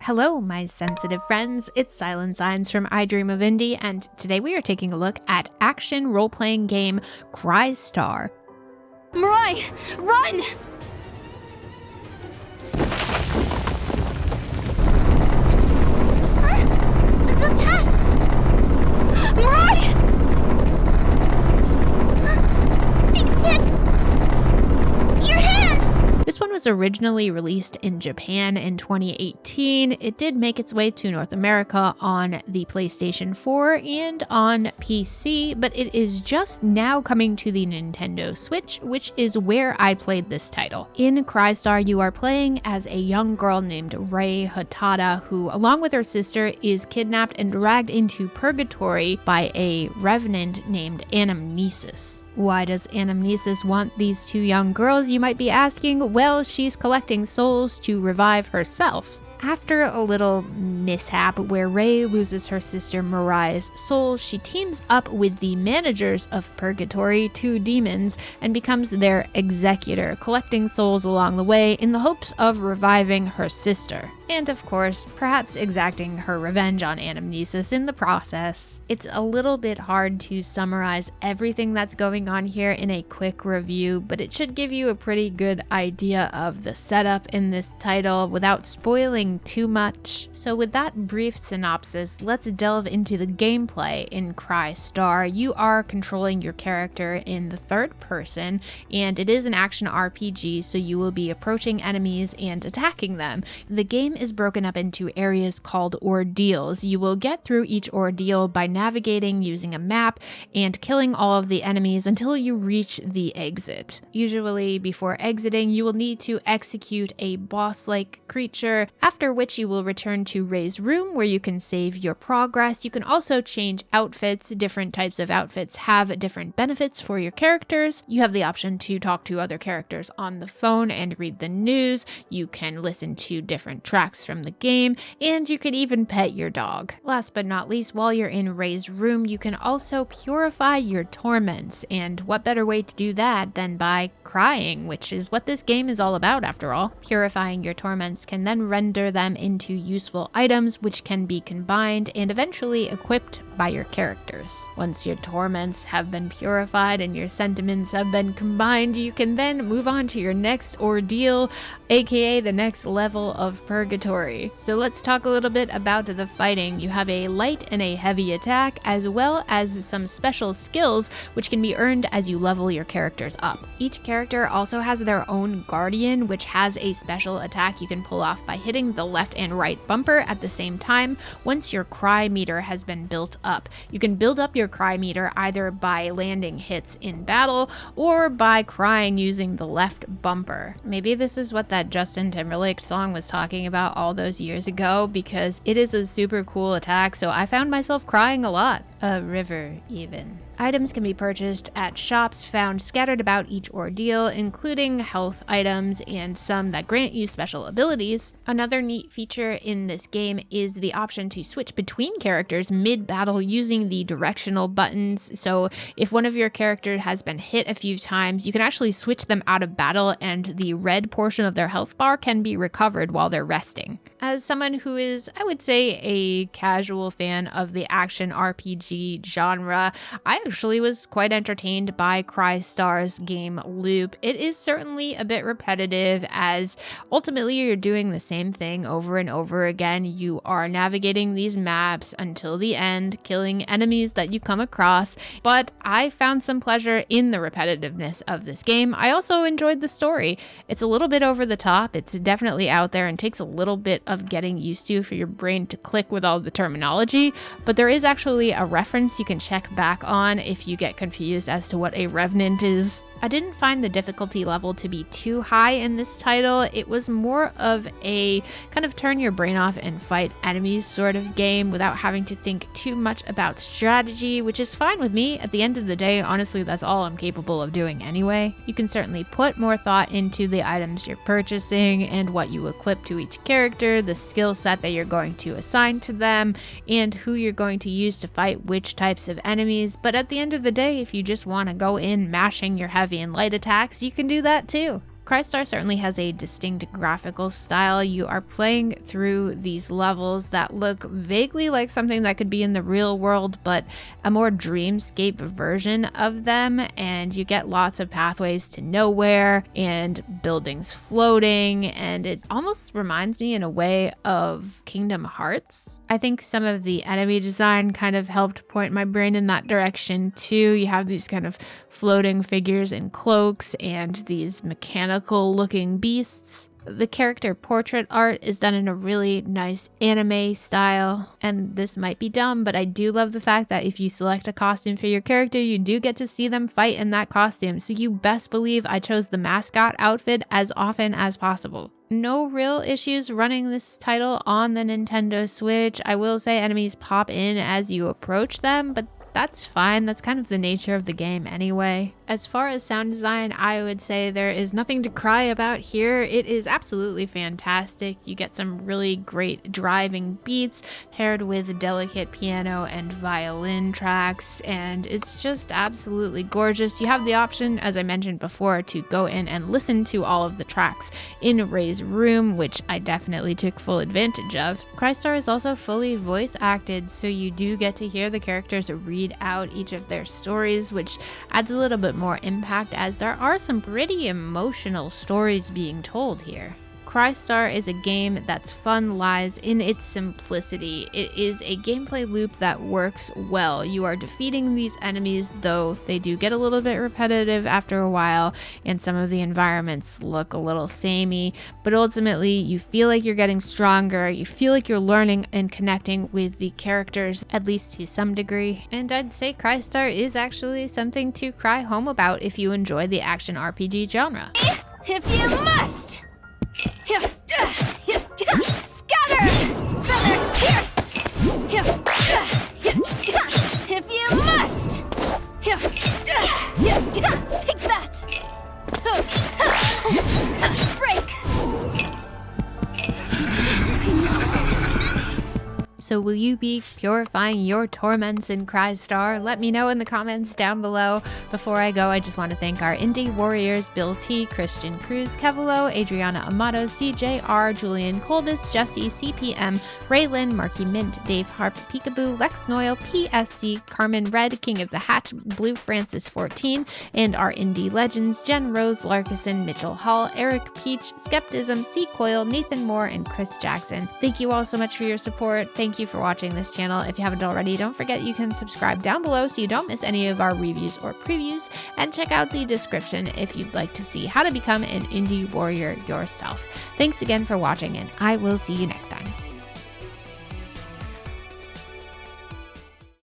Hello, my sensitive friends. It's Silent Signs from I Dream of Indie, and today we are taking a look at action role-playing game Crystar. Mirai, run! The path! Mirai! Big sis! Your hand! This one was originally released in Japan in 2018. It did make its way to North America on the PlayStation 4 and on PC, but it is just now coming to the Nintendo Switch, which is where I played this title. In Crystar, you are playing as a young girl named Rei Hotada, who, along with her sister, is kidnapped and dragged into purgatory by a revenant named NIS. Why does NIS want these two young girls, you might be asking? Well, she's collecting souls to revive herself. After a little mishap where Rei loses her sister Mirai's soul, she teams up with the managers of Purgatory, two demons, and becomes their executor, collecting souls along the way in the hopes of reviving her sister. And of course, perhaps exacting her revenge on NIS in the process. It's a little bit hard to summarize everything that's going on here in a quick review, but it should give you a pretty good idea of the setup in this title without spoiling too much. So with that brief synopsis, let's delve into the gameplay in Crystar. You are controlling your character in the third person, and it is an action RPG, so you will be approaching enemies and attacking them. The game is broken up into areas called ordeals. You will get through each ordeal by navigating using a map and killing all of the enemies until you reach the exit. Usually before exiting, you will need to execute a boss-like creature, after which you will return to Rei's room where you can save your progress. You can also change outfits. Different types of outfits have different benefits for your characters. You have the option to talk to other characters on the phone and read the news. You can listen to different tracks from the game, and you can even pet your dog. Last but not least, while you're in Rei's room, you can also purify your torments, and what better way to do that than by crying, which is what this game is all about after all. Purifying your torments can then render them into useful items which can be combined and eventually equipped by your characters. Once your torments have been purified and your sentiments have been combined, you can then move on to your next ordeal, aka the next level of purgatory. So let's talk a little bit about the fighting. You have a light and a heavy attack, as well as some special skills which can be earned as you level your characters up. Each character also has their own guardian, which has a special attack you can pull off by hitting the left and right bumper at the same time once your cry meter has been built up. You can build up your cry meter either by landing hits in battle or by crying using the left bumper. Maybe this is what that Justin Timberlake song was talking about all those years ago, because it is a super cool attack, so I found myself crying a lot. A river, even. Items can be purchased at shops found scattered about each ordeal, including health items and some that grant you special abilities. Another neat feature in this game is the option to switch between characters mid-battle using the directional buttons. So if one of your characters has been hit a few times, you can actually switch them out of battle and the red portion of their health bar can be recovered while they're resting. As someone who is, I would say, a casual fan of the action RPG genre, I actually was quite entertained by Crystar's game loop. It is certainly a bit repetitive, as ultimately you're doing the same thing over and over again. You are navigating these maps until the end, killing enemies that you come across, but I found some pleasure in the repetitiveness of this game. I also enjoyed the story. It's a little bit over the top. It's definitely out there and takes a little bit of getting used to for your brain to click with all the terminology, but there is actually a reference you can check back on if you get confused as to what a revenant is. I didn't find the difficulty level to be too high in this title. It was more of a kind of turn your brain off and fight enemies sort of game without having to think too much about strategy, which is fine with me. At the end of the day, honestly, that's all I'm capable of doing anyway. You can certainly put more thought into the items you're purchasing and what you equip to each character, the skill set that you're going to assign to them, and who you're going to use to fight which types of enemies. But at the end of the day, if you just want to go in mashing your heavy and light attacks, you can do that too. Crystar certainly has a distinct graphical style. You are playing through these levels that look vaguely like something that could be in the real world, but a more dreamscape version of them, and you get lots of pathways to nowhere and buildings floating, and it almost reminds me in a way of Kingdom Hearts. I think some of the enemy design kind of helped point my brain in that direction too. You have these kind of floating figures in cloaks and these mechanical looking beasts. The character portrait art is done in a really nice anime style, and this might be dumb, but I do love the fact that if you select a costume for your character, you do get to see them fight in that costume, so you best believe I chose the mascot outfit as often as possible. No real issues running this title on the Nintendo Switch. I will say enemies pop in as you approach them, but that's fine. That's kind of the nature of the game anyway. As far as sound design, I would say there is nothing to cry about here. It is absolutely fantastic. You get some really great driving beats paired with delicate piano and violin tracks, and it's just absolutely gorgeous. You have the option, as I mentioned before, to go in and listen to all of the tracks in Ray's room, which I definitely took full advantage of. Crystar is also fully voice acted, so you do get to hear the characters read out each of their stories, which adds a little bit more impact as there are some pretty emotional stories being told here. Crystar is a game that's fun lies in its simplicity. It is a gameplay loop that works well. You are defeating these enemies, though they do get a little bit repetitive after a while, and some of the environments look a little samey, but ultimately you feel like you're getting stronger, you feel like you're learning and connecting with the characters, at least to some degree. And I'd say Crystar is actually something to cry home about if you enjoy the action RPG genre. If you must! Scatter! Feathers pierce! If you must! Take that! Break! So will you be purifying your torments in Crystar? Let me know in the comments down below. Before I go, I just want to thank our indie warriors, Bill T, Christian Cruz, Kevalo, Adriana Amato, CJR, Julian Colbus, Jesse, CPM, Raylin, Marky Mint, Dave Harp, Peekaboo, Lex Noyle, PSC, Carmen Red, King of the Hat, Blue Francis 14, and our indie legends, Jen Rose Larkison, Mitchell Hall, Eric Peach, Skeptism, C Coil, Nathan Moore, and Chris Jackson. Thank you all so much for your support. Thank you for watching this channel. If you haven't already, don't forget you can subscribe down below so you don't miss any of our reviews or previews, and check out the description if you'd like to see how to become an indie warrior yourself. Thanks again for watching, and I will see you next time.